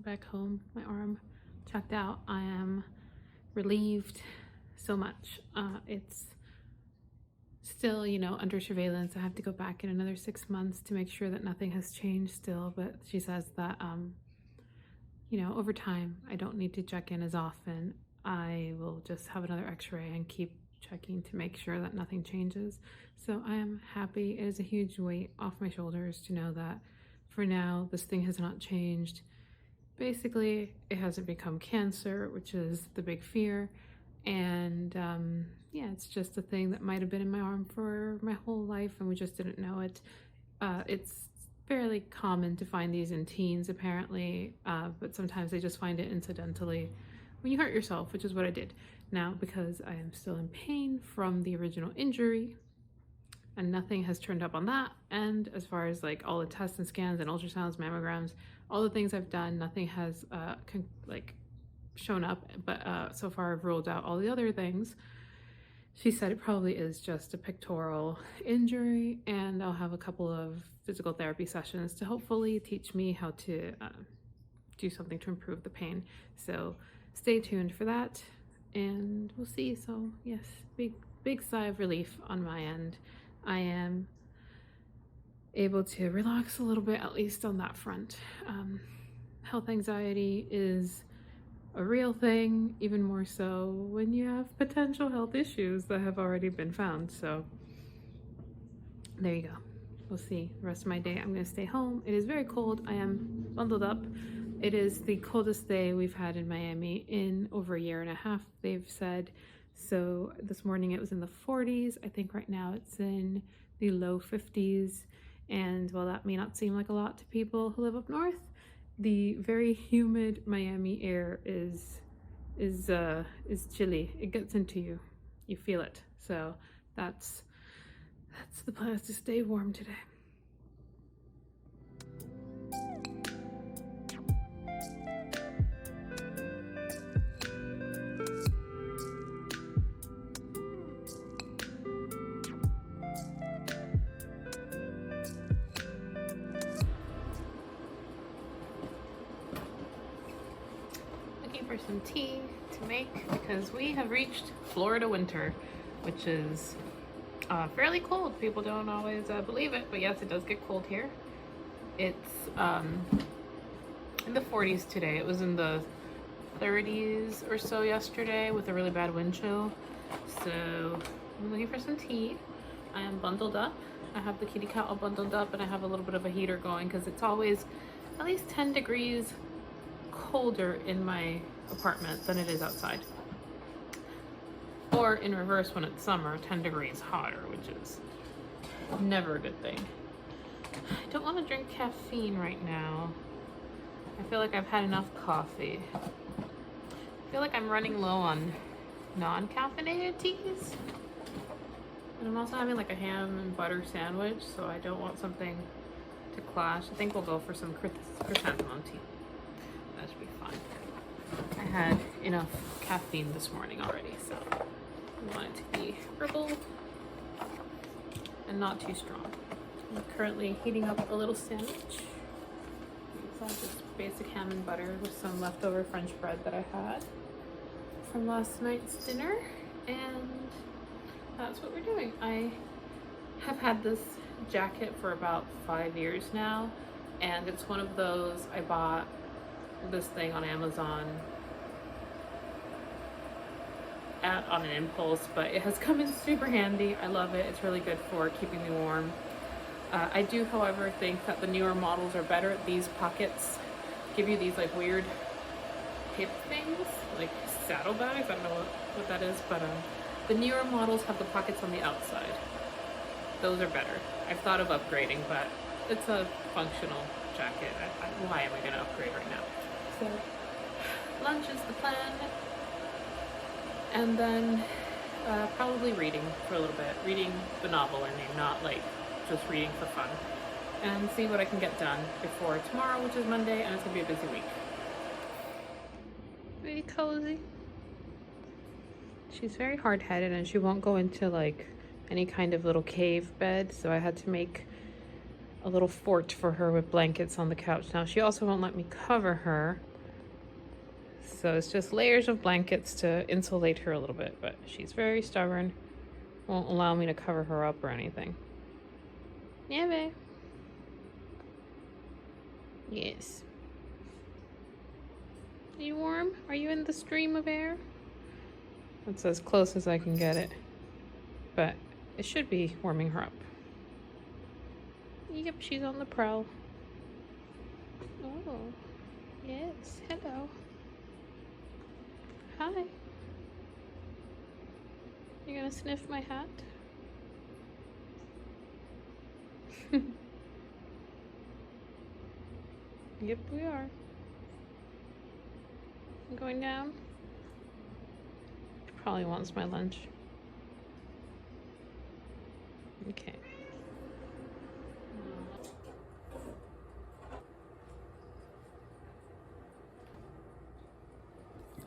back home, my arm checked out. I am relieved so much. It's still, under surveillance. I have to go back in another 6 months to make sure that nothing has changed still, but she says that, over time, I don't need to check in as often. I will just have another x-ray and keep checking to make sure that nothing changes. So I am happy. It is a huge weight off my shoulders to know that for now, this thing has not changed. Basically, it hasn't become cancer, which is the big fear. And yeah, it's just a thing that might have been in my arm for my whole life and we just didn't know it. It's fairly common to find these in teens apparently, but sometimes they just find it incidentally when you hurt yourself, which is what I did. Now, because I am still in pain from the original injury and nothing has turned up on that, and as far as like all the tests and scans and ultrasounds, mammograms, all the things I've done, nothing has shown up, but so far I've ruled out all the other things. She said it probably is just a pectoral injury, and I'll have a couple of physical therapy sessions to hopefully teach me how to do something to improve the pain. So stay tuned for that and we'll see. So yes, big sigh of relief on my end. I am able to relax a little bit, at least on that front. Health anxiety is a real thing, even more so when you have potential health issues that have already been found. So there you go. We'll see. The rest of my day, I'm going to stay home. It is very cold. I am bundled up. It is the coldest day we've had in Miami in over a year and a half, they've said. So this morning it was in the 40s. I think right now it's in the low 50s. And while that may not seem like a lot to people who live up north, the very humid Miami air is chilly. It gets into you. You feel it. So that's the plan, is to stay warm today. For some tea to make because we have reached Florida winter, which is fairly cold. People don't always believe it, but yes, it does get cold here. It's in the 40s today. It was in the 30s or so yesterday with a really bad wind chill. So I'm looking for some tea. I am bundled up. I have the kitty cat all bundled up and I have a little bit of a heater going because it's always at least 10 degrees colder in my apartment than it is outside, or in reverse when it's summer, 10 degrees hotter, which is never a good thing. I don't want to drink caffeine right now. I feel like I've had enough coffee. I feel like I'm running low on non-caffeinated teas, and I'm also having like a ham and butter sandwich, so I don't want something to clash. I think we'll go for some chrysanthemum tea. That should be fine. I had enough caffeine this morning already, so I want it to be herbal and not too strong. I'm currently heating up a little sandwich. It's all just basic ham and butter with some leftover French bread that I had from last night's dinner, and that's what we're doing. I have had this jacket for about 5 years now, and it's one of those, I bought this thing on Amazon on an impulse, but it has come in super handy. I love it. It's really good for keeping me warm. I do, however, think that the newer models are better. These pockets give you these like weird hip things, like saddlebags. I don't know what that is, but the newer models have the pockets on the outside. Those are better. I've thought of upgrading, but it's a functional jacket. Why am I going to upgrade right now? So lunch is the plan, and then probably reading for a little bit. Reading the novel, I mean, not like just reading for fun. And see what I can get done before tomorrow, which is Monday, and it's gonna be a busy week. Very cozy. She's very hard-headed and she won't go into like any kind of little cave bed, so I had to make a little fort for her with blankets on the couch. Now she also won't let me cover her So it's just layers of blankets to insulate her a little bit, but she's very stubborn. Won't allow me to cover her up or anything. Yeah, babe. Yes. Are you warm? Are you in the stream of air? That's as close as I can get it. But it should be warming her up. Yep, she's on the prowl. Oh, yes. Hello. Hi. You're gonna sniff my hat? Yep, we are. Going down? She probably wants my lunch. Okay.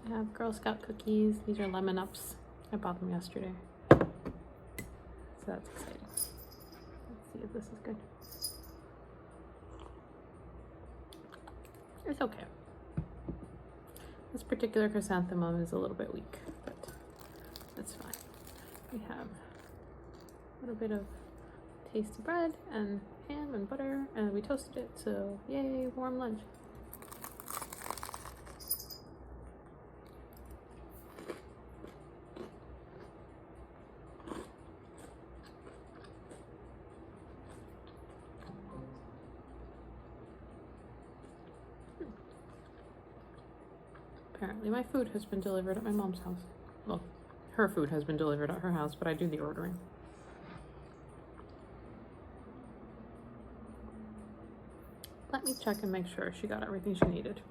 I have Girl Scout cookies. These are lemon ups. I bought them yesterday. So that's exciting. Let's see if this is good. It's okay. This particular chrysanthemum is a little bit weak, but that's fine. We have a little bit of tasty bread and ham and butter, and we toasted it, so yay, warm lunch. Apparently my food has been delivered at my mom's house. Well, her food has been delivered at her house, but I do the ordering. Let me check and make sure she got everything she needed.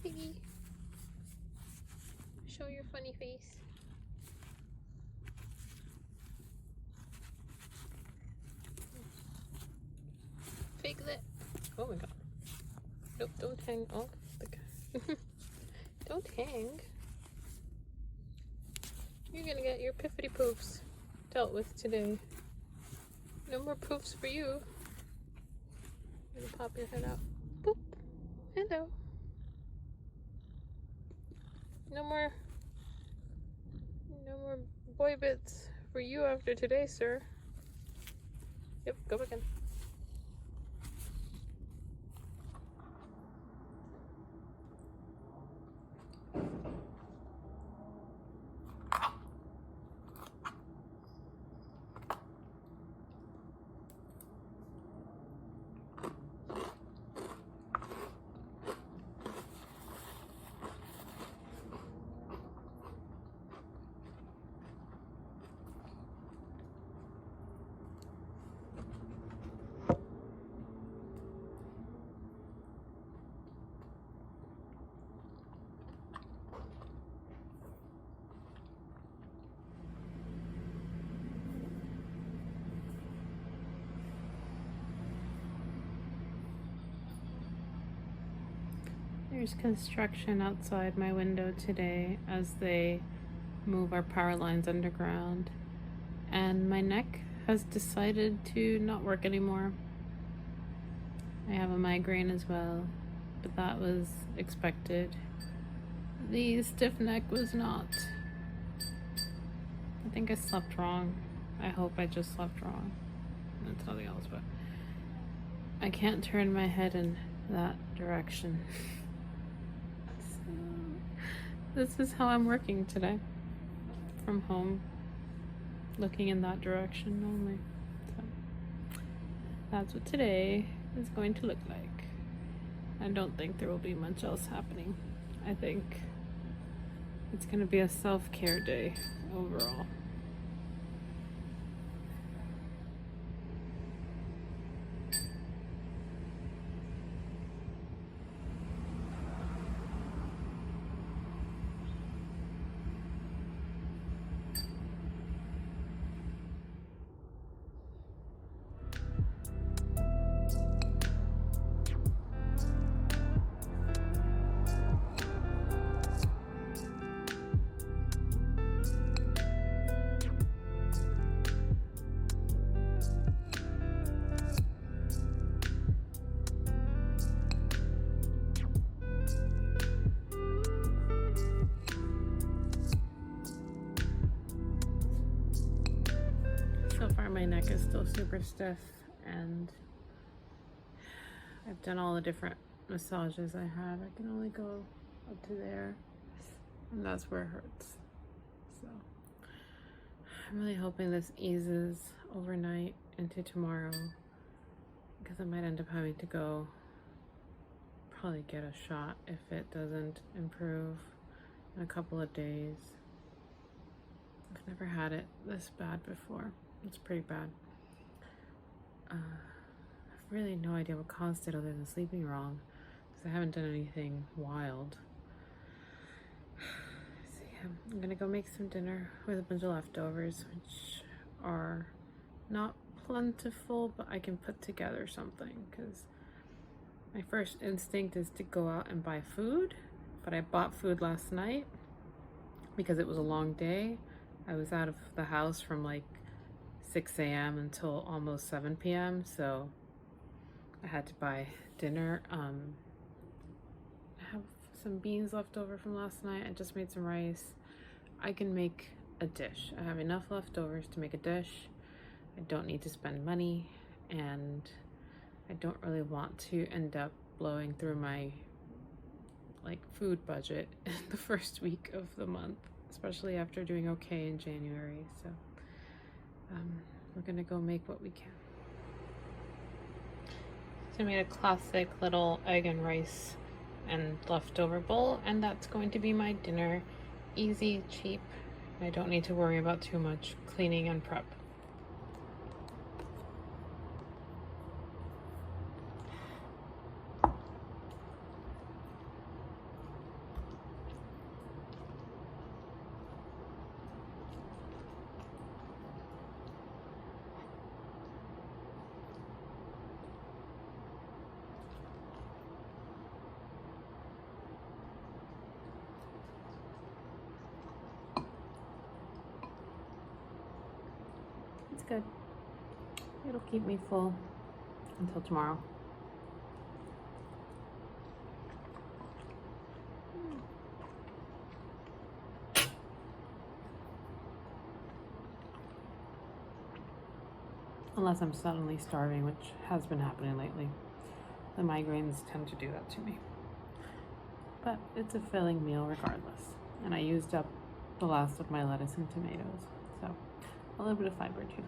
Piggy, show your funny face. Piglet. Oh my god. Nope, don't hang. Oh, the guy. Don't hang. You're gonna get your piffity poofs dealt with today. No more poofs for you. I'm gonna pop your head out. Boop. Hello. No more boy bits for you after today, sir. Yep, go again. There's construction outside my window today as they move our power lines underground, and my neck has decided to not work anymore. I have a migraine as well, but that was expected. The stiff neck was not. I think I slept wrong. I hope I just slept wrong. That's nothing else, but I can't turn my head in that direction. This is how I'm working today, from home, looking in that direction only. So that's what today is going to look like. I don't think there will be much else happening. I think it's going to be a self-care day overall. neck is still super stiff, and I've done all the different massages I have. I can only go up to there, and that's where it hurts. So I'm really hoping this eases overnight into tomorrow, because I might end up having to go probably get a shot if it doesn't improve in a couple of days. I've never had it this bad before. It's pretty bad. I've really no idea what caused it other than sleeping wrong, because I haven't done anything wild. So yeah, I'm gonna go make some dinner with a bunch of leftovers, which are not plentiful, but I can put together something, because my first instinct is to go out and buy food, but I bought food last night because it was a long day. I was out of the house from like 6 a.m. until almost 7 p.m. so I had to buy dinner. I have some beans left over from last night. I just made some rice. I can make a dish. I have enough leftovers to make a dish. I don't need to spend money, and I don't really want to end up blowing through my like food budget in the first week of the month, especially after doing okay in January. So we're gonna go make what we can. So I made a classic little egg and rice and leftover bowl, and that's going to be my dinner. Easy, cheap. I don't need to worry about too much cleaning and prep. It's good. It'll keep me full until tomorrow. Unless I'm suddenly starving, which has been happening lately. The migraines tend to do that to me. But it's a filling meal regardless. And I used up the last of my lettuce and tomatoes, so a little bit of fiber too.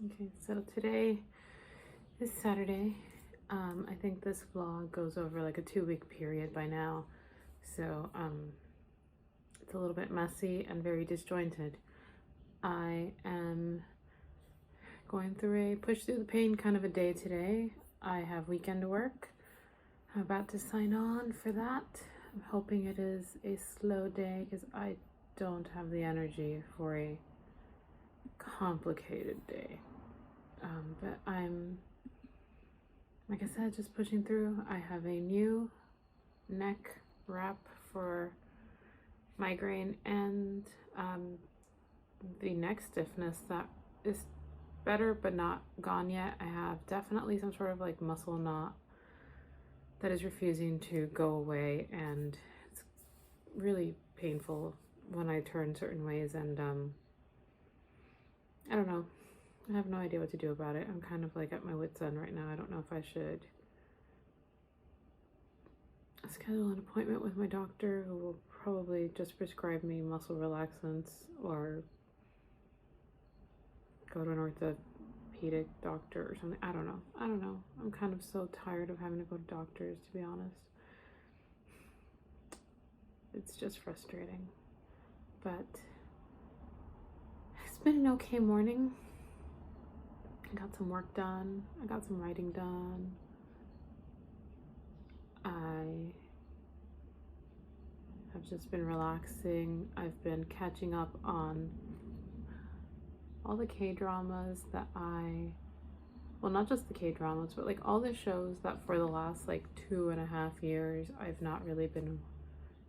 Okay, so today is Saturday. I think this vlog goes over like a 2-week period by now, so it's a little bit messy and very disjointed. I am going through a push through the pain kind of a day today. I have weekend work. I'm about to sign on for that. I'm hoping it is a slow day, because I don't have the energy for a complicated day. But I'm, like I said, just pushing through. I have a new neck wrap for migraine and the neck stiffness that is better but not gone yet. I have definitely some sort of like muscle knot that is refusing to go away, and it's really painful when I turn certain ways, and I don't know. I have no idea what to do about it. I'm kind of like at my wit's end right now. I don't know if I should schedule an appointment with my doctor, who will probably just prescribe me muscle relaxants, or go to an orthopedic doctor or something. I don't know. I'm kind of so tired of having to go to doctors, to be honest. It's just frustrating. But it's been an okay morning. I got some work done. I got some writing done. I have just been relaxing. I've been catching up on all the K-dramas that well, not just the K-dramas, but like all the shows that for the last like 2.5 years I've not really been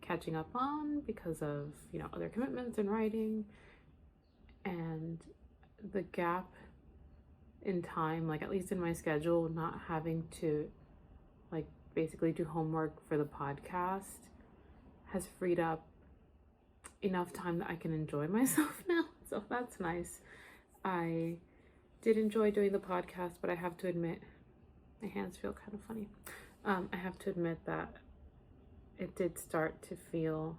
catching up on because of, you know, other commitments and writing. And the gap in time, like at least in my schedule, not having to like basically do homework for the podcast has freed up enough time that I can enjoy myself now. So that's nice. I did enjoy doing the podcast, but I have to admit, my hands feel kind of funny. I have to admit that it did start to feel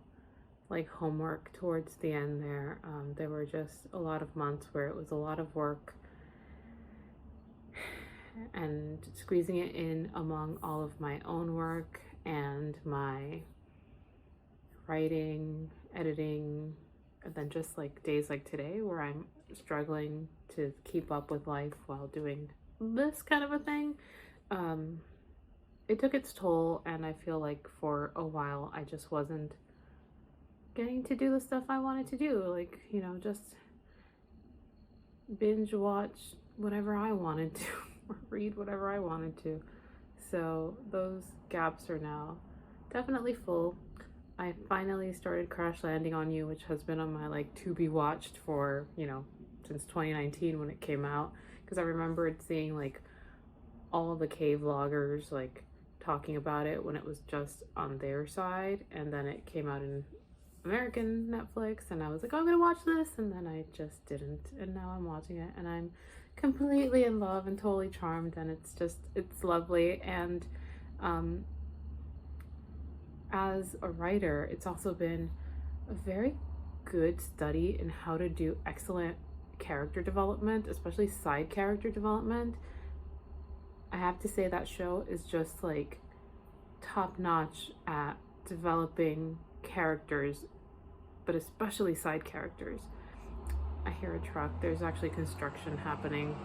like homework towards the end there. There were just a lot of months where it was a lot of work and squeezing it in among all of my own work and my writing, editing, and then just like days like today where I'm struggling to keep up with life while doing this kind of a thing. It took its toll, and I feel like for a while I just wasn't getting to do the stuff I wanted to do, like, you know, just binge watch whatever I wanted to or read whatever I wanted to. So those gaps are now definitely full. I finally started Crash Landing on You, which has been on my like to be watched for, you know, since 2019 when it came out, because I remembered seeing like all of the K vloggers like talking about it when it was just on their side, and then it came out in American Netflix, and I was like, oh, I'm gonna watch this, and then I just didn't, and now I'm watching it and I'm completely in love and totally charmed, and it's lovely. And as a writer, it's also been a very good study in how to do excellent character development, especially side character development. I have to say that show is just like top notch at developing characters, but especially side characters. I hear a truck. There's actually construction happening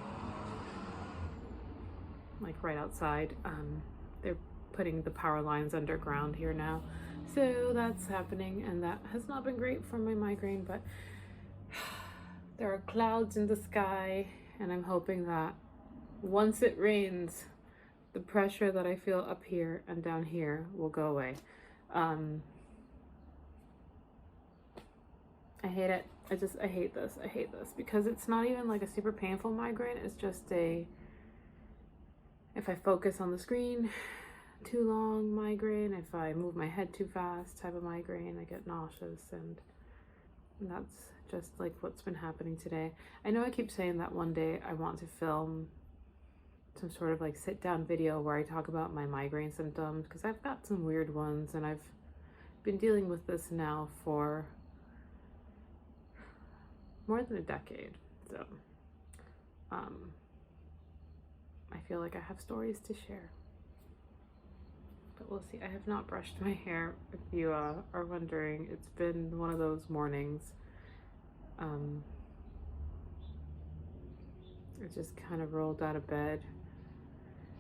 like right outside. They're putting the power lines underground here now, so that's happening, and that has not been great for my migraine, but there are clouds in the sky, and I'm hoping that once it rains, the pressure that I feel up here and down here will go away. I hate it. I hate this. I hate this because it's not even like a super painful migraine. It's just if I focus on the screen too long migraine, if I move my head too fast type of migraine. I get nauseous, and that's just like what's been happening today. I know I keep saying that one day I want to film some sort of like sit down video where I talk about my migraine symptoms, because I've got some weird ones, and I've been dealing with this now for more than a decade. So I feel like I have stories to share, but we'll see. I have not brushed my hair, if you are wondering. It's been one of those mornings. I just kind of rolled out of bed,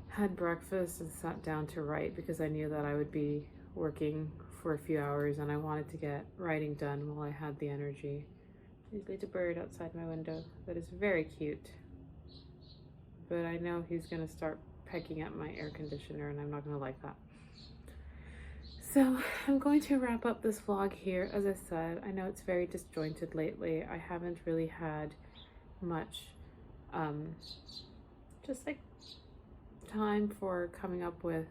had breakfast, and sat down to write because I knew that I would be working for a few hours, and I wanted to get writing done while I had the energy. There's a little bird outside my window that is very cute, but I know he's gonna start pecking at my air conditioner, and I'm not gonna like that. So I'm going to wrap up this vlog here. As I said, I know it's very disjointed lately. I haven't really had much just like time for coming up with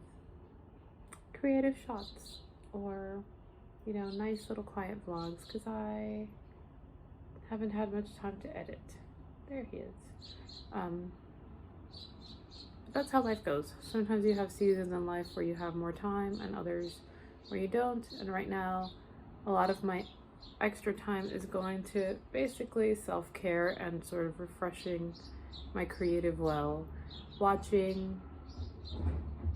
creative shots or, you know, nice little quiet vlogs, because I haven't had much time to edit. There he is. That's how life goes. Sometimes you have seasons in life where you have more time and others where you don't, and right now a lot of my extra time is going to basically self-care and sort of refreshing my creative well. Watching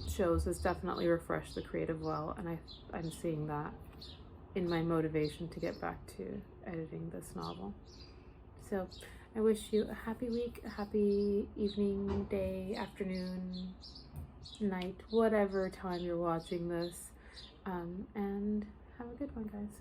shows has definitely refreshed the creative well, and I'm seeing that in my motivation to get back to editing this novel. So I wish you a happy week, a happy evening, day, afternoon, night, whatever time you're watching this, and have a good one, guys.